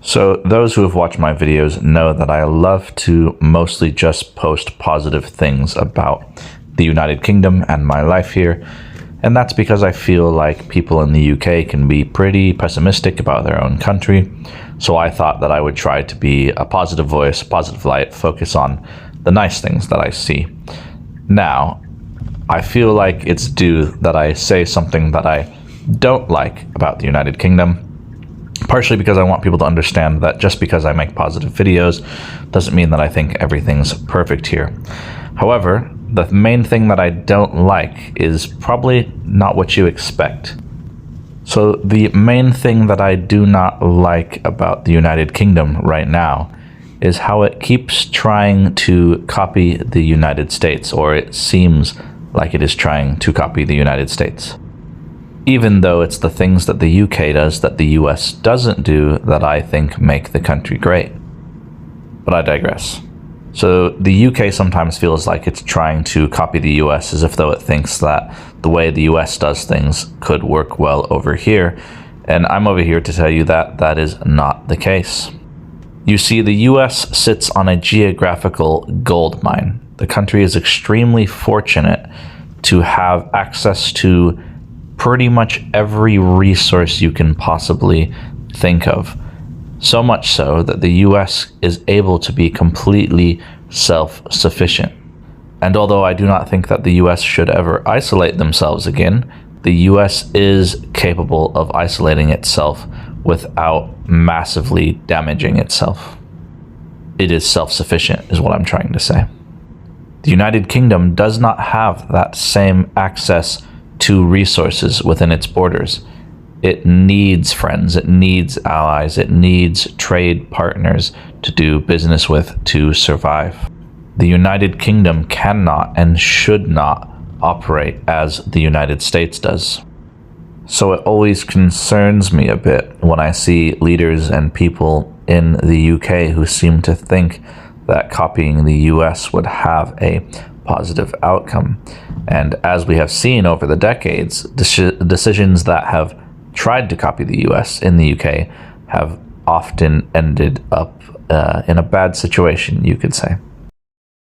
So those who have watched my videos know that I love to mostly just post positive things about the United Kingdom and my life here. And that's because I feel like people in the UK can be pretty pessimistic about their own country. So I thought that I would try to be a positive voice, positive light, focus on the nice things that I see. Now, I feel like it's due that I say something that I don't like about the United Kingdom, partially because I want people to understand that just because I make positive videos doesn't mean that I think everything's perfect here. However, the main thing that I don't like is probably not what you expect. So the main thing that I do not like about the United Kingdom right now is how it keeps trying to copy the United States, or it seems like it is trying to copy the United States. Even though it's the things that the UK does that the US doesn't do that I think make the country great. But I digress. So the UK sometimes feels like it's trying to copy the US as if though it thinks that the way the US does things could work well over here. And I'm over here to tell you that that is not the case. You see, the US sits on a geographical gold mine. The country is extremely fortunate to have access to pretty much every resource you can possibly think of. So much so that the US is able to be completely self-sufficient. And although I do not think that the US should ever isolate themselves again, the US is capable of isolating itself without massively damaging itself. It is self-sufficient, is what I'm trying to say. The United Kingdom does not have that same access to resources within its borders. It needs friends, it needs allies, it needs trade partners to do business with to survive. The United Kingdom cannot and should not operate as the United States does. So it always concerns me a bit when I see leaders and people in the UK who seem to think that copying the US would have a positive outcome. And as we have seen over the decades, decisions that have tried to copy the US in the UK have often ended up in a bad situation, you could say.